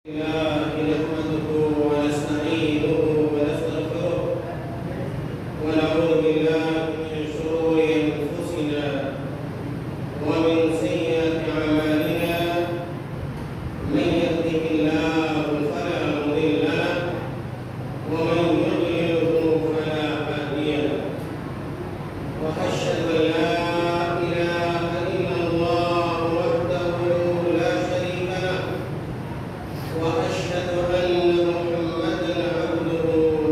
نحمده ونستعينه ونستغفره ونعوذ بالله من شرور أنفسنا ومن سيئات أعمالنا من يهده الله فلا مضل له ومن يضلله فلا هادي له وأشهد أن لا إله إلا الله وحده لا شريك له وأشهد أن محمدًا عبده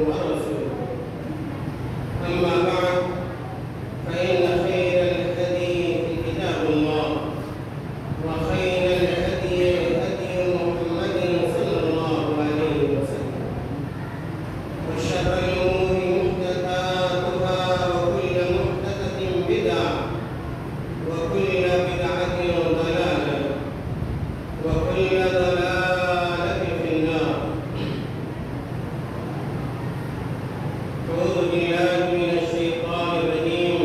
ورسوله أما بعد فإن خير الحديث كتاب الله وخير الهدي هدي محمد صلى الله عليه وسلم وشر الأمور محدثاتها وكل محدثة بدعة وكل بدعة ضلالة وكل ضلالة في النار. أعوذ بالله من الشيطان الرجيم.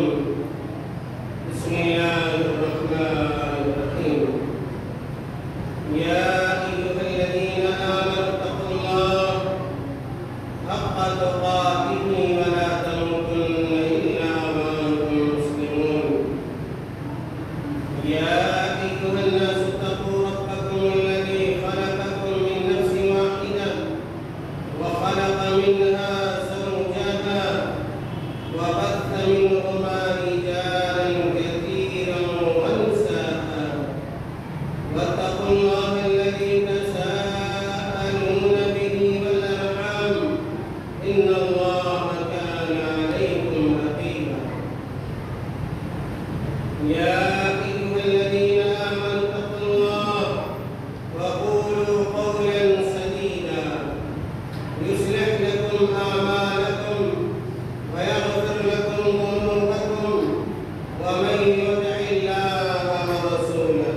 بسم الله الرحمن الرحيم. يا أيها الذين آمنوا اتقوا الله حق تقاته ولا تموتن إلا وأنتم مسلمون. يا أيها الناس اتقوا ربكم الذي خلقكم من نفس واحدة وخلق منها زوجها وبث منهما رجالا كثيرا ونساء واتقوا الله الذي تساءلون به والأرحام إن الله كان عليكم رقيبا. يا أيها الذين آمنوا اتقوا الله وقولوا قولا سديدا يصلح لكم أعمالكم ويغفر لكم ذنوبكم ومن يطع الله ورسوله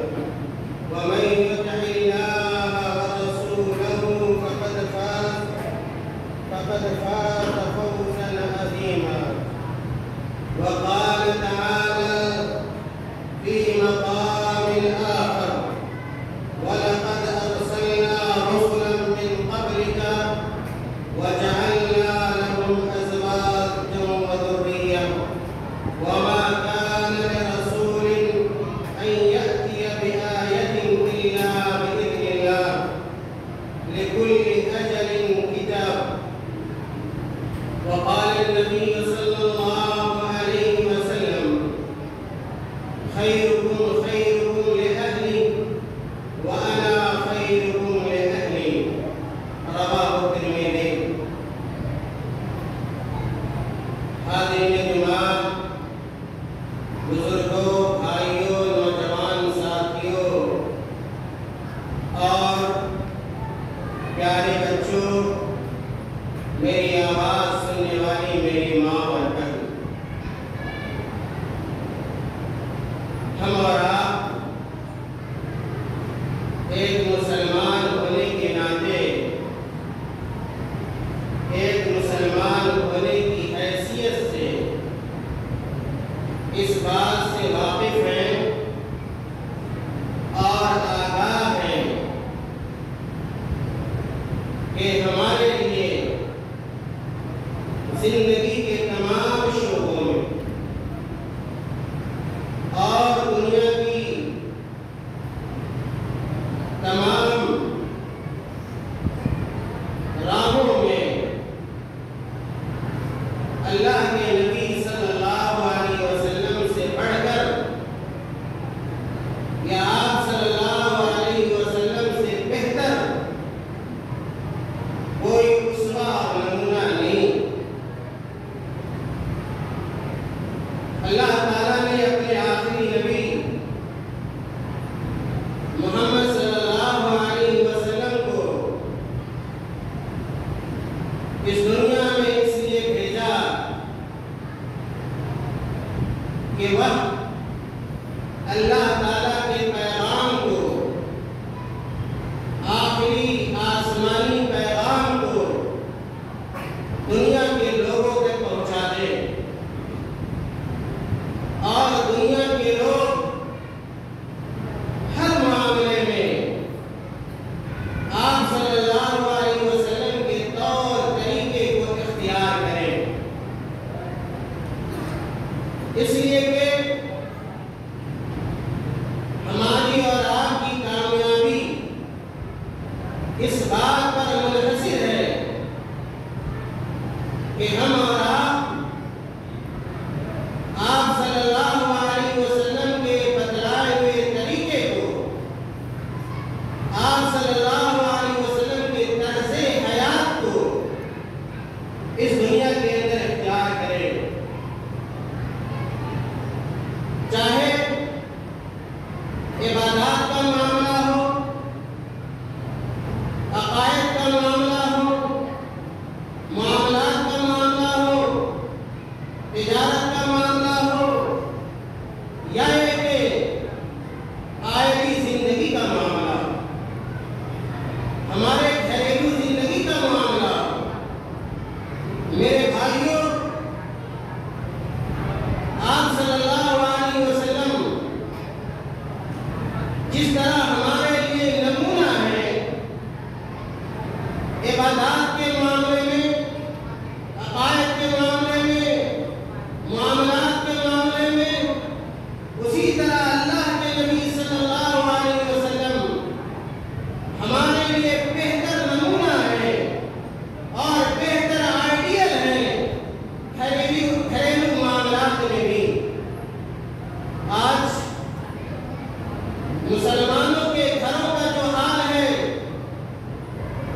فقد فاز فوزا عظيما. وقال تعالى في مقام آخر: ولقد أرسلنا رسلا من قبلك وجعلنا لهم أزواجا وذرية وما كان لرسول أن يأتي بآية إلا بإذن الله لكل أجل كتاب. وقال النبي صلى الله عليه وسلم: خيركم خيركم لأهلي وأنا خيركم لأهلي. رواه الترمذي. حاضرین جماعت، بزرگوں، بھائیوں، نوجوان ساتھیوں اور پیارے بچوں، میری آواز سننے والی میری ماں اور بہن، ہم اور آپ ایک مسلمان ہونے کے ناطے، ایک مسلمان ہونے کی حیثیت سے اس بات سے واقف ہیں اور آگاہ ہیں کہ ہمارے لیے زندگی کے تمام شعبوں میں اور دنیا کی تمام راہوں میں اللہ کے نبی صلی اللہ علیہ وسلم سے بڑھ کر یا آپ صلی اللہ علیہ وسلم سے بہتر کوئی اسوہ اور نمونہ نہیں۔ اللہ تعالیٰ نے اپنے آخری نبی محمد صلی اللہ علیہ وسلم کو اس دنیا میں اس لیے بھیجا کہ وہ اللہ تعالیٰ کے پیغام کو، آخری آسمانی پیغام کو دنیا کے لوگوں تک پہنچا دے اور دنیا کے لوگ ہر معاملے میں آپ صلی اس بات پر منحصر ہے کہ ہم اور آپ صلی اللہ علیہ وسلم کے بتلائے ہوئے طریقے کو، آپ صلی اللہ علیہ وسلم کے طرز حیات کو اس دنیا کے اندر اختیار کریں، چاہے عبادات کا معاملہ ہو، عقائد کا معاملہ ہو، معاملات کا معاملہ ہو، تجارت کا معاملہ ہو، یا ایک عائلی زندگی کا معاملہ ہو، ہمارے گھریلو زندگی کا معاملہ ہو۔ میرے بھائیوں، آپ صلی اللہ علیہ وسلم جس طرح ہمارے لیے نمونہ ہے عبادات کے معاملے میں، عقائد کے معاملے میں، معاملات کے معاملے میں، اسی طرح اللہ کے نبی صلی اللہ علیہ وسلم ہمارے لیے بہتر نمونہ ہے اور بہتر آئیڈیل ہے گھریلو معاملات میں بھی۔ آج مسلمانوں کے گھروں کا جو حال ہے،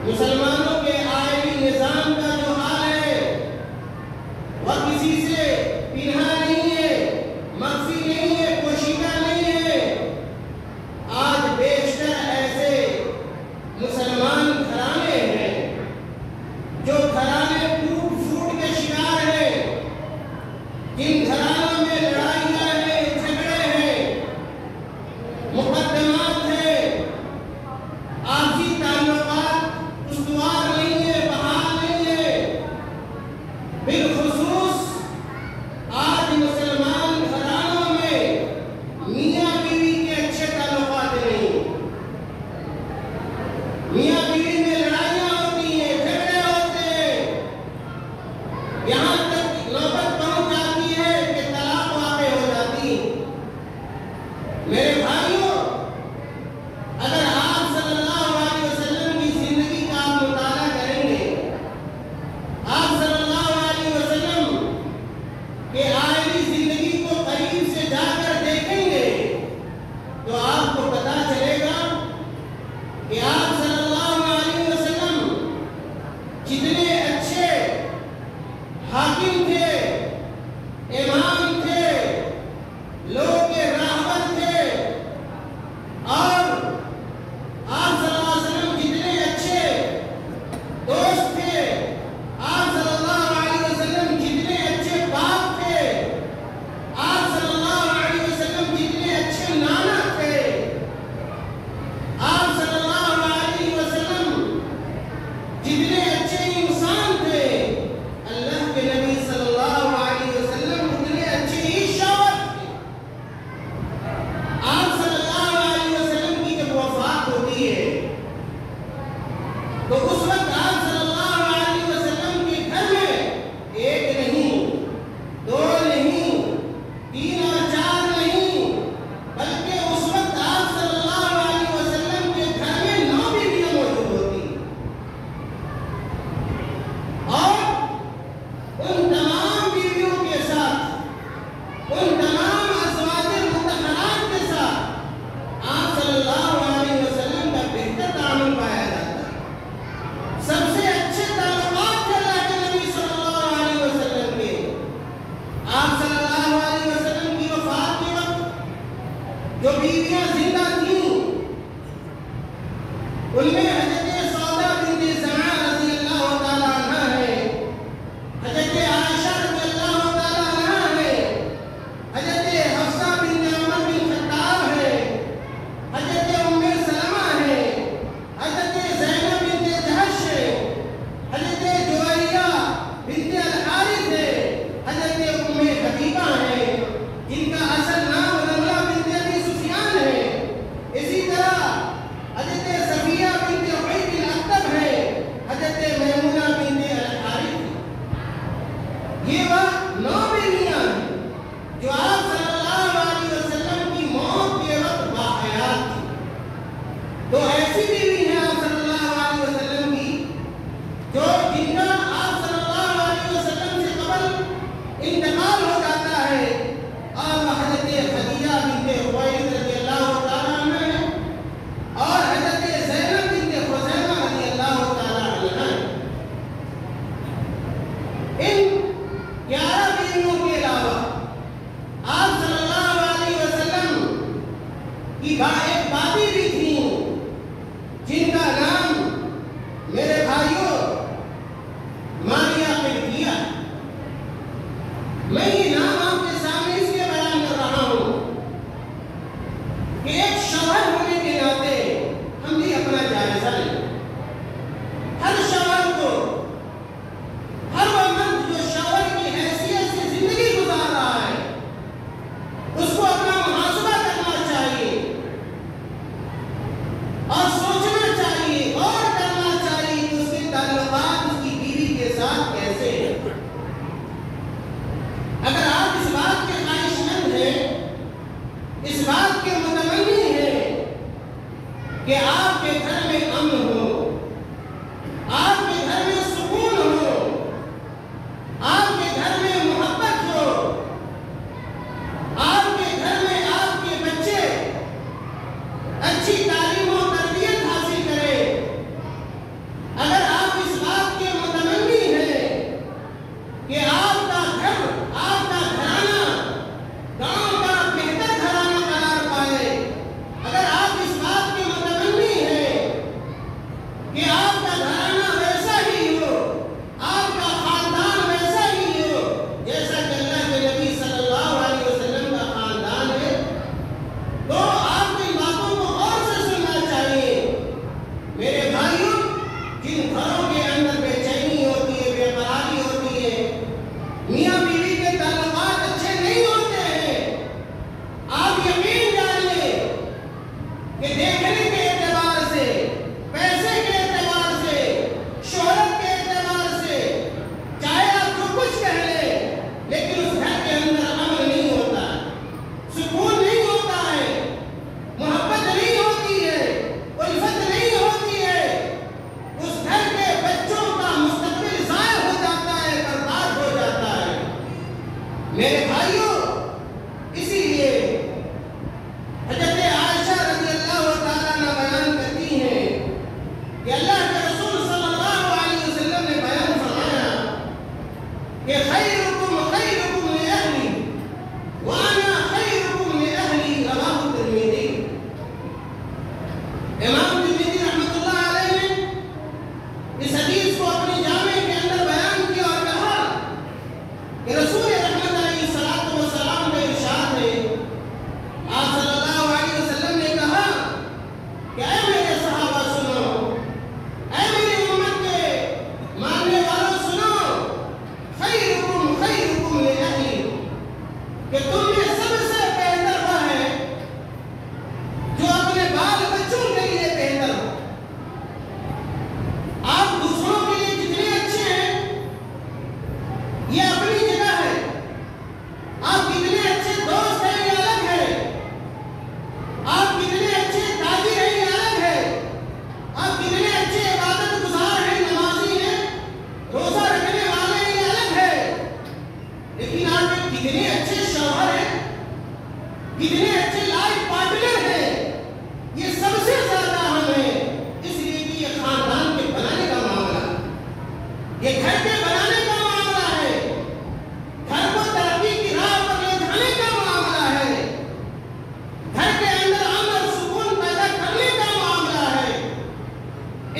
مسلمانوں کے آئلی نظام کا جو حال ہے، وہ کسی سے پنہا نہیں ہے، مخفی نہیں ہے، پوشیدہ نہیں ہے۔ آج بیشتر ایسے مسلمان گھرانے ہیں جو گھرانے ٹوٹ پھوٹ کے شکار ہیں، جن گھرانوں میں لڑائیاں ہیں، جھگڑے ہیں، مقدمات ہیں، آپسی تعلقات استوار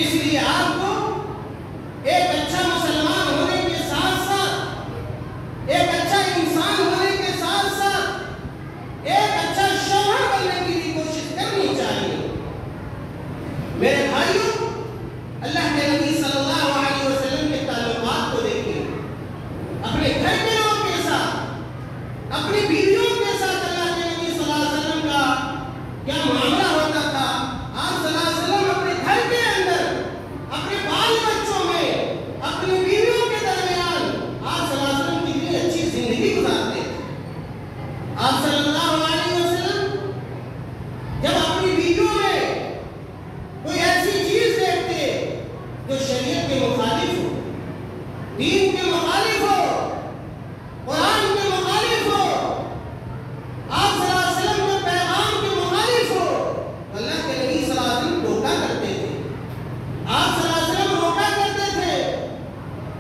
اس لیے آپ کو ایک اچھا مسلمان ہونے کے ساتھ ساتھ، ایک اچھا انسان ہونے کے ساتھ ساتھ ایک اچھا شوہر بننے کی بھی کوشش کرنی چاہیے۔ میرے بھائیوں، اللہ کے نبی صلی اللہ علیہ وسلم کے تعلقات کو دیکھیں، اپنے گھر کے لوگوں کے ساتھ، اپنی بیویوں کے ساتھ اللہ کے نبی صلی اللہ علیہ وسلم کا کیا معاملہ ہوتا تھا۔ آپ صلی اللہ علیہ وسلم اپنے گھر کے اندر، اپنے بال بچوں میں، اپنی بیویوں کے درمیان آپ صلی اللہ علیہ وسلم کتنی اچھی زندگی گزارتے تھے۔ آپ صلی اللہ علیہ وسلم جب اپنی بیویوں میں کوئی ایسی چیز دیکھتے جو شریعت کے مخالف ہو، دین کے مخالف ہو، قرآن کے مخالف ہو، آپ صلی اللہ علیہ وسلم کے پیغام کے مخالف ہو، تو اللہ کے نبی صلی اللہ علیہ وسلم روکا کرتے تھے۔ آپ صلی اللہ علیہ وسلم روکا کرتے تھے۔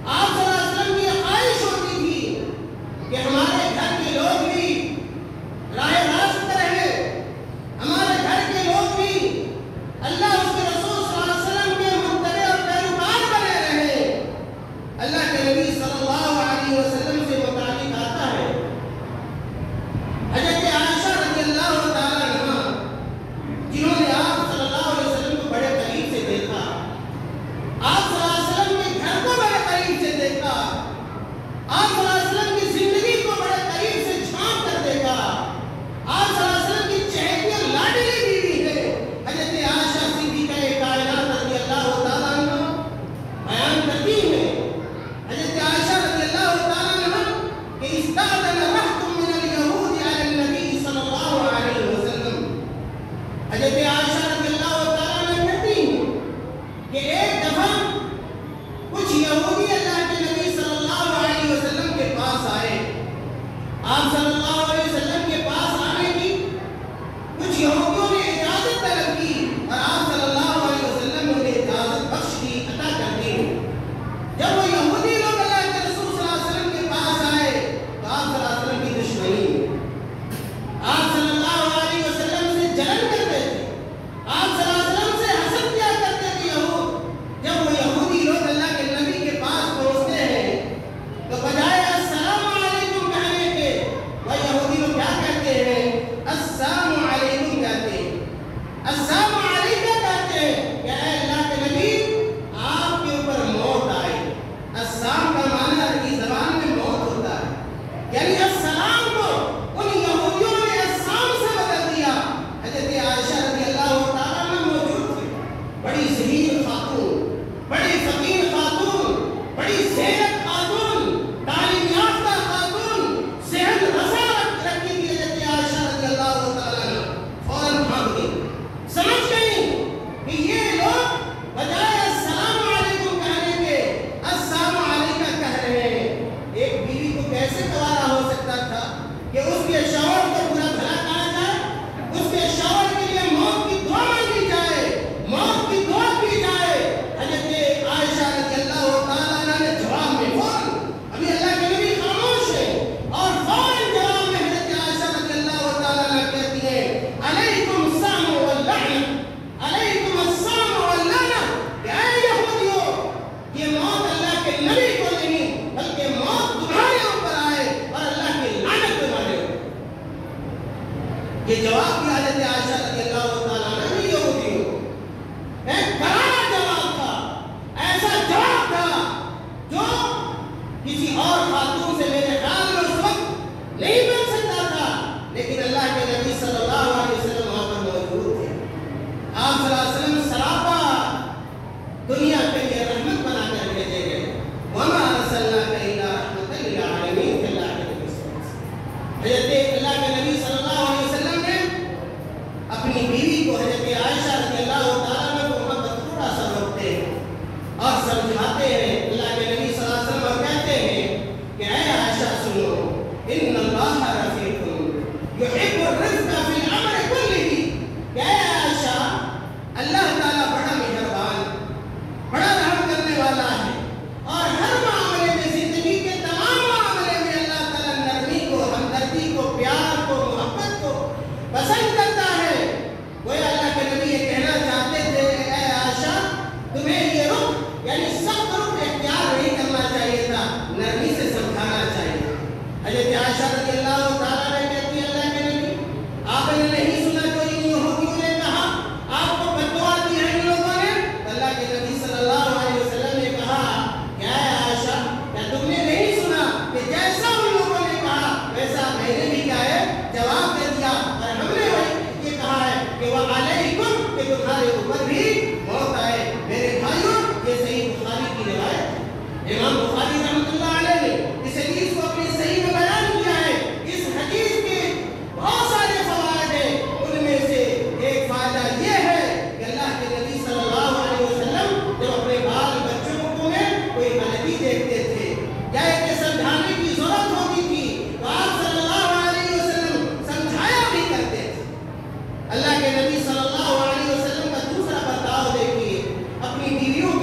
آپ صلی اللہ علیہ وسلم کی خواہش ہوتی تھی کہ ہمارے گھر کے لوگ بھی راہ راست رہیں، ہمارے گھر کے لوگ بھی اللہ اس کے رسول صلی اللہ علیہ وسلم کے متبع اور پیروکار بنے رہیں۔ اللہ کے نبی صلی اللہ علیہ وسلم سے متعلق آتا ہے، حضرت عائشہ رضی اللہ تعالیٰ عنہا، جنہوں نے آپ صلی اللہ علیہ وسلم کو بڑے قریب سے دیکھا،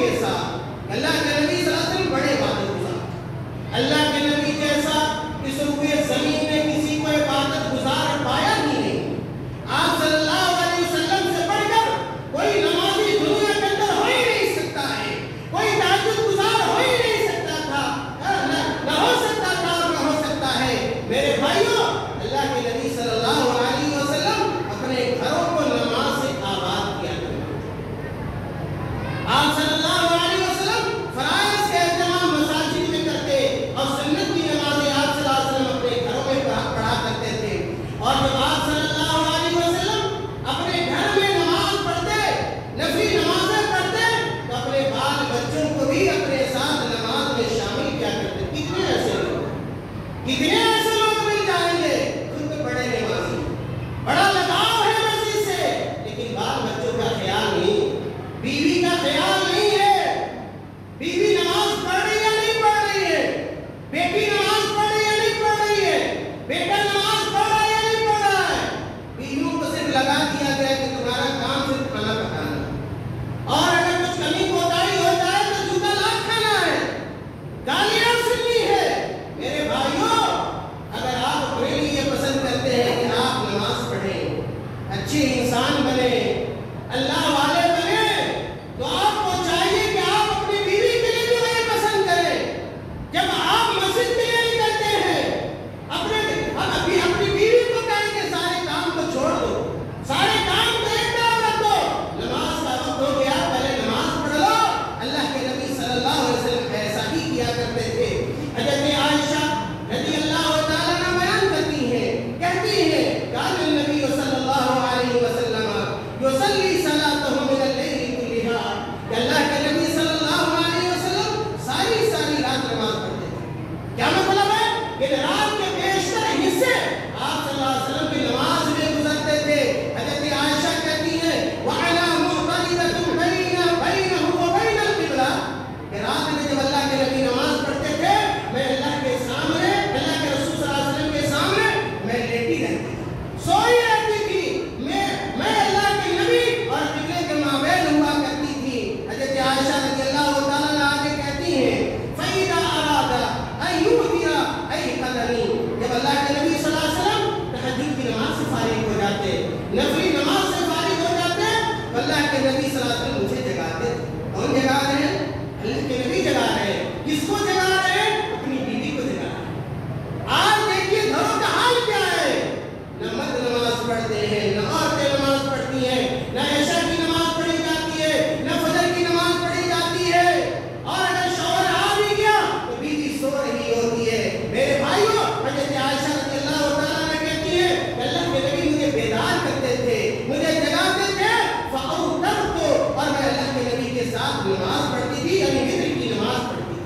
کے ساتھ اللہ کے نبی صلی اللہ علیہ وسلم بڑے عبادت گزار، اللہ کے نبی جیسا اس روئے زمین میں کسی کو عبادت گزار پایا ہی نہیں۔ آپ صلی اللہ علیہ وسلم سے بڑھ کر کوئی نمازی دنیا کے اندر ہو ہی نہیں سکتا ہے، کوئی تہجد گزار ہو ہی نہیں سکتا تھا، نہ ہو سکتا تھا اور نہ ہو سکتا ہے۔ میرے بھائیوں، اللہ کے نبی صلی اللہ علیہ وسلم اپنے گھروں کو نماز سے آباد کیا کرتے تھے۔ آپ صلی اللہ علیہ وسلم فرائض کا اہتمام مساجد میں کرتے اور سنت کی نمازیں آپ صلی اللہ علیہ وسلم اپنے گھروں میں پڑھا کرتے تھے۔ اور جب آپ صلی اللہ علیہ وسلم اپنے گھر میں نماز پڑھتے، نفلی نمازیں پڑھتے، تو اپنے بال بچوں کو بھی اپنے ساتھ نماز میں شامل کیا کرتے۔ کتنے ایسے لوگ مل جائیں گے خود بڑے نمازی، بڑا لگاؤ ہے مسجد سے، لیکن بال بچوں کا خیال نہیں، بیوی کا خیال نہیں ہے، بیوی نماز پڑھ رہی ہے نہیں پڑھ رہی ہے، بیٹی نماز پڑھ رہی ہے نہیں پڑھ رہی ہے، بیٹا نماز پڑھ رہا ہے یا نہیں پڑھ رہا ہے۔ بیویوں کو صرف لگا دیا گیا کہ تمہارا کام صرف کھانا پکانا، اور اگر کچھ کمی کوتاہی ہو جائے تو جوتا لات کھانا ہے، گالیاں سننی ہے۔ میرے بھائیوں، اگر آپ اپنے لیے یہ پسند کرتے ہیں کہ آپ نماز پڑھیں، اچھے انسان بنیں، اللہ والے بنیں، تو آپ کو چاہیے کہ آپ اپنی بیوی کے لیے بھی وہی پسند کریں۔ جب آپ مسجد کے لیے نکلتے ہیں، اپنی بیوی کو کہیں کہ سارے کام کو چھوڑ دو، سارے کام کو ایک طرف رکھ دو، نماز کا وقت ہو گیا، پہلے نماز پڑھ لو۔ اللہ کے نبی صلی اللہ علیہ وسلم ایسا ہی کیا کرتے تھے۔ حضرت عائشہ رضی اللہ تعالیٰ عنہ بیان کرتی ہیں، کہتی ہیں کان النبی صلی اللہ علیہ وسلم یصلی صلاتہ من اللیل کلھا، کہ اللہ کے نبی صلی اللہ علیہ وسلم ساری رات نماز پڑھتے تھے۔ کیا مطلب ہے کہ رات کے بیشتر حصے آپ صلی اللہ علیہ وسلم کی نماز میں گزرتے تھے۔ حضرت عائشہ کہتی ہیں وَعَلَى مُعْتَرِضَةٌ بَيْنَهُ وَبَيْنَ الْقِبْلَةِ، کہ رات میں جب اللہ کے نبی نماز پڑھتے تھے، میں اللہ کے سامنے، اللہ کے رسول صلی اللہ علیہ وسلم کے سامنے میں لیٹی رہتی تھی، سوئی رہتی تھی، میں اللہ کے نبی اور قبلے کے مابین ہوا کرتی تھی۔ حضرت عائشہ رضی اللہ تعالیٰ عنہ آگے کہتی ہیں فَإِذَا أَرَادَ أَن يُوتِرَ أَيْقَظَنِي، جب اللہ کے نبی صلی اللہ علیہ وسلم تہجد کی نماز سے فارغ ہو جاتے، نفلی نماز سے فارغ ہو جاتے، تو اللہ کے نبی صلی اللہ علیہ وسلم مجھے جگاتے۔ کون جگا رہے ہیں؟ اللہ کے نبی جگا رہے ہیں۔ کس کو جگا رہے ہیں؟ اپنی بیوی کو جگا رہے ہیں۔ آج دیکھیے گھروں کا حال کیا ہے، نہ مرد نماز پڑھتے ہیں، نہ عورتیں نماز پڑھتی ہیں، نہ عشاء کی نماز پڑھی جاتی ہے، نہ فجر کی نماز پڑھی جاتی ہے، اور اگر شوہر آ بھی گیا تو بیوی سو رہی ہوتی ہے۔ میرے بھائیوں، حضرت عائشہ رضی اللہ تعالیٰ عنہ کہتی ہے کہ اللہ کے نبی مجھے بیدار کرتے تھے، مجھے جگاتے تھے، فَأَوْتَرْتُ، اور میں اللہ کے نبی کے ساتھ نماز پڑھتی تھی، یعنی وتر کی نماز پڑھتی تھی۔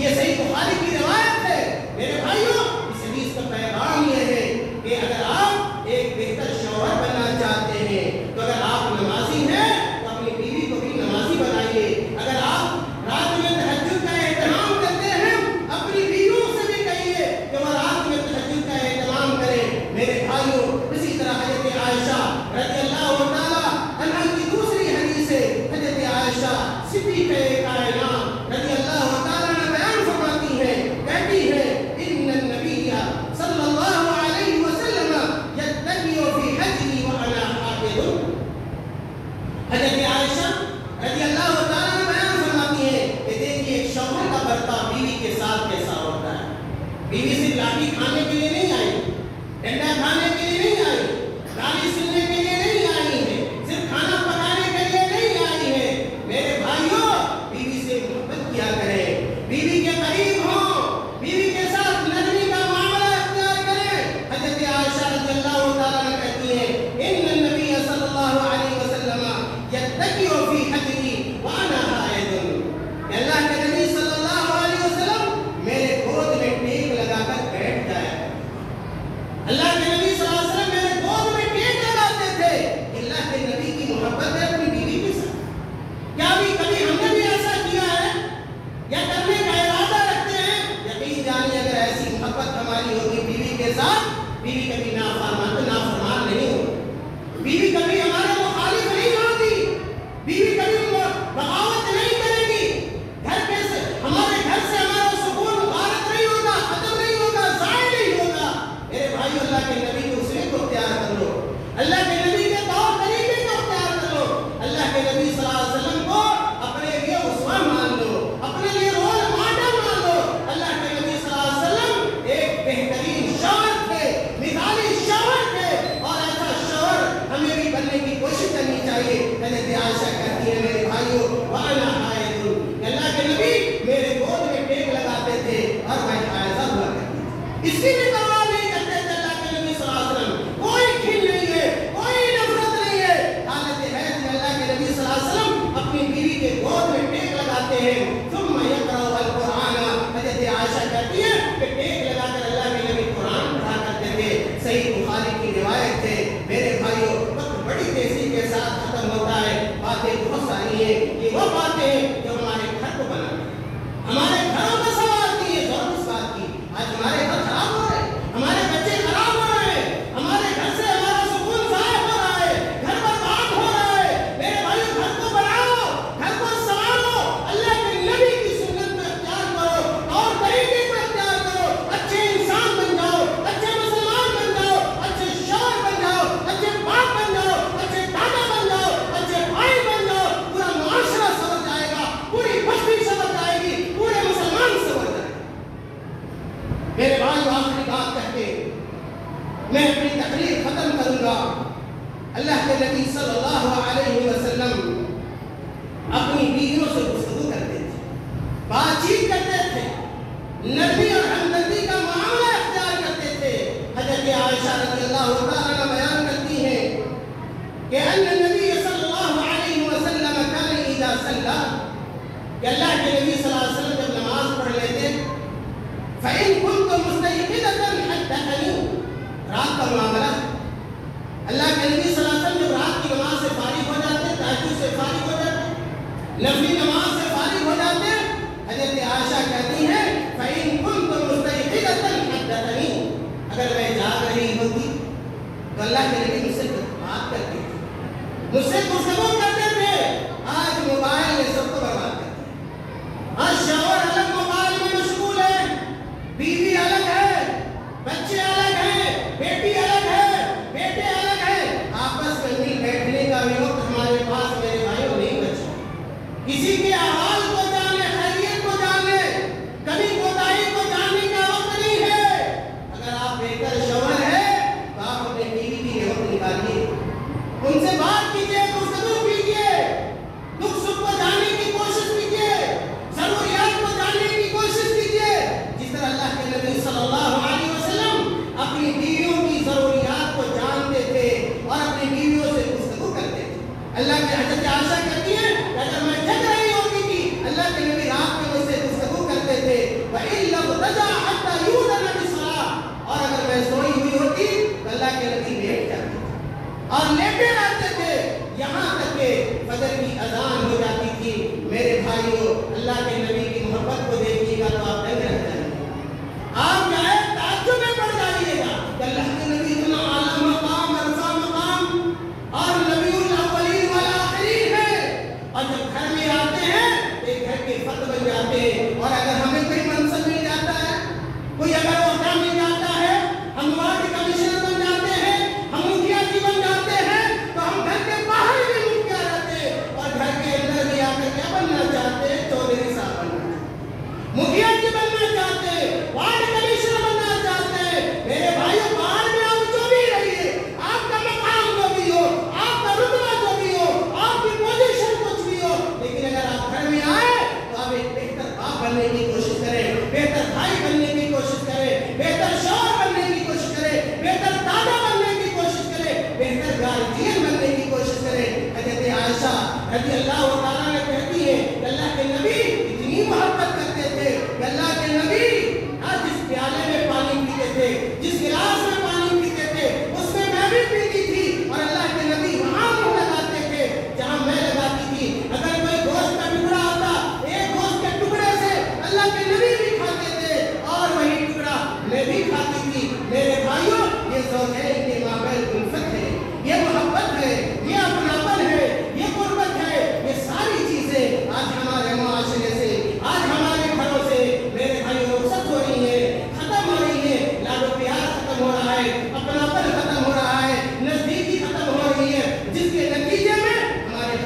یہ صحیح بخاری کی روایت ہے۔ میرے بھائیوں، اس حدیث کا پیغام یہ ہے کہ اگر آپ ایک بہتر شوہر بننا چاہتے ہیں تو اگر آپ نمازی ہیں تو اپنی بیوی کو بھی نمازی بنائیے۔ اگر آپ رات میں تہجد کا اہتمام کرتے ہیں، اپنی بیویوں سے بھی کہیے کہ وہ رات میں تہجد کا اہتمام کریں۔ میرے بھائیوں، اسی طرح حضرت عائشہ رضی اللہ تعالیٰ عنہ کی دوسری حدیث ہے، حضرت عائشہ صدیقہ کائنات رضی اللہ تعالیٰ عنہ بیان فرماتی ہیں، کہتی ہیں ان النبی صلی اللہ علیہ وسلم یتکی فی حجری وانا حافظ۔ حضرت عائشہ رضی اللہ تعالیٰ عنہ بیان فرماتی ہیں کہ دیکھیے ایک شوہر کا برتاؤ بیوی کے ساتھ کیسا ہوتا ہے۔ بیوی صرف لاٹھی کھانے کے لیے نہیں آئی، ڈنڈا کھانے کے لیے نہیں آئی، گالی سننے کے لیے نہیں آئی ہے، صرف کھانا پکانے کے لیے نہیں آئی ہے۔ میرے بھائیوں، گا. اللہ کے نبی صلی اللہ علیہ وسلم اپنی بیویوں سے گفتگو کرتے تھے, بات چیت کرتے تھے, نبی اور ہمدردی کا معاملہ اختیار کرتے تھے. حضرت عائشہ رضی اللہ تعالیٰ بیان کرتی ہیں کہ ان نبی صلی اللہ علیہ وسلم کان اذا صلی, کہ اللہ کے نبی صلی اللہ علیہ وسلم جب نماز پڑھ لیتے فإن كنت مستيقظة حدثني, رات کا معاملہ, اللہ کے نبی صلی اللہ علیہ وسلم جب رات کی نماز سے فارغ ہو جاتے, تہجد سے فارغ ہو جاتے, نفلی نماز سے فارغ ہو جاتے, حضرت عائشہ کہتی ہیں فإن كنت مستيقظة حدثني, اگر میں جاگ رہی ہوتی تو اللہ کے نبی مجھ سے بات کرتے تھے, مجھ سے گفتگو کرتے تھے. آج موبائل نے سب کو برباد کر دیا. آج شوہر الگ موبائل میں مشغول ہے, بیوی الگ ہے, بچے الگ ہیں, بیٹی الگ ہے, بیٹے الگ ہیں, آپس میں مل بیٹھنے کا بھی وقت ہمارے پاس میرے بھائیوں نہیں بچا. کسی کے احوال کو جاننے, خیریت کو جاننے, کبھی کوتاہی کو جاننے کا وقت نہیں ہے. اگر آپ بہتر شوہر ہیں تو آپ اپنے بیوی کے لیے وقت نکالیے, ان سے بات کیجیے, گفتگو کیجیے, دکھ سکھ کو جاننے کی کوشش کیجیے, ضروریات کو جاننے کی کوشش کیجیے. جس طرح اللہ کے نبی صلی اللہ علیہ وسلم اپنی بیویوں کی ضروریات کو جانتے تھے اور اپنی بیویوں سے گفتگو کرتے تھے. اللہ کی حضرت عائشہ کہتی ہے کہ اگر میں جگ رہی ہوتی تھی اللہ کے نبی رات میں مجھ سے گفتگو کرتے تھے. وَإِن لَمْ تَجَعْ حَتَّى يُؤْذَنَ بِالصَّلَاةِ, اور اگر میں سوئی ہوئی ہوتی تو اللہ کے نبی لیٹ جاتے تھے اور لیٹے رہتے تھے یہاں تک کہ فجر کی اذان ہو جاتی تھی. میرے بھائیوں, اللہ کے نبی کی محبت کو دیکھیے گا تو آپ دنگ رہ جائیں گے, آپ جو ہے تعجب میں پڑ جائیے گا کہ اللہ کے نبی اتنا اعلیٰ مقام, عرفہ مقام اور نبی الاولین والآخرین ہے. اور جب گھر میں آتے ہیں تو ایک گھر کے فرد بن جاتے ہیں. اور اگر ہمیں کوئی منصب مل جاتا ہے, کوئی اگر عہدہ مل جاتا ہے, ہم وارڈ کمشنر بن جاتے ہیں, ہم مکھیا جی بن جاتے ہیں, تو ہم گھر کے باہر بھی مکھیا رہتے ہیں اور گھر کے اندر بھی آ کر کیا بننا چاہتے ہیں, چودھری صاحب بننا چاہتے ہیں, مکھیا جی بننا چاہتے ہیں, وارڈ کمشنر بننا چاہتے ہیں. میرے بھائیوں, باہر میں آپ جو بھی رہیے, آپ کا مقام جو بھی ہو, آپ کا رتبہ جو بھی ہو, آپ کی پوزیشن کچھ بھی ہو, لیکن اگر آپ گھر میں آئے تو آپ ایک بہتر باپ بننے کی کوشش کریں, بہتر بھائی بننے کی کوشش کریں, بہتر شوہر بننے کی کوشش کریں, بہتر دادا بننے کی کوشش کریں, بہتر گارجین بننے کی کوشش کریں. حضرت عائشہ رضی اللہ تعالیٰ نے کہتی ہے کہ اللہ کے نبی اتنی محبت کرتے تھے کہ اللہ کے نبی جس پیالے میں پانی پیتے تھے, جس گلاس میں پانی پیتے تھے, اس میں بھی پیتی تھی. اور اللہ کے نبی وہاں منہ لگاتے تھے جہاں میں لگاتی تھی. اگر کوئی گوشت کا ٹکڑا ہوتا, ایک گوشت کے ٹکڑے سے اللہ کے نبی بھی کھاتے تھے اور وہی ٹکڑا میں بھی کھاتی تھی. میرے بھائیوں, یہ زوجین کے مابین الفت ہے, یہ محبت ہے, یہ اپناپن ہے, یہ قربت ہے. یہ ساری چیزیں آج ہمارے معاشرے سے, آج ہمارے گھروں سے میرے بھائیوں رخصت ہو رہی ہیں, ختم ہو رہی ہے. لاڈ و پیار ختم ہو رہا ہے, اپناپن ختم ہو رہا ہے, نزدیکی ختم ہو رہی ہے, جس کے نتیجے میں ہمارے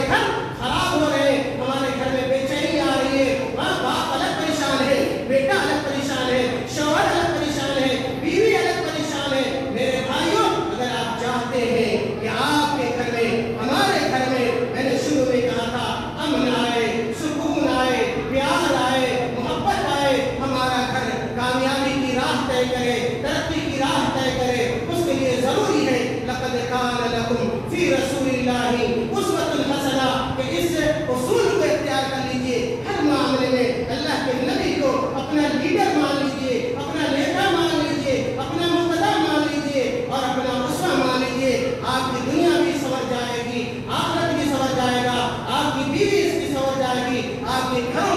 گھر خراب ہو رہے ہیں. ہمارے گھر میں بے چینی آ رہی ہے. باپ الگ پریشان ہے, بیٹا الگ پریشان ہے, شوہر الگ پریشان ہے, بیوی الگ پریشان ہے. میرے بھائیوں, اگر آپ چاہتے ہیں کہ آپ کے گھر میں, ہمارے گھر میں نے شروع میں کہا تھا, امن آئے, سکون آئے, پیار آئے, محبت آئے, ہمارا گھر کامیابی کی راہ طے کرے, ترقی کی راہ طے کرے, اس کے لیے ضروری ہے لقد کان لکم فی رسول اللہ اسوۃ حسنہ, کہ اس اصول کو اختیار کر لیجیے. ہر معاملے میں اللہ کے نبی کو اپنا لیڈر مان لیجیے, اپنا نیتا مان لیجیے, اپنا مقتدی مان لیجیے اور اپنا اسوہ مان لیجیے. آپ کی دنیا بھی سنور جائے گی, آخرت بھی سنور جائے گا, آپ کی بیوی اس کی سنور جائے گی, آپ کے گھروں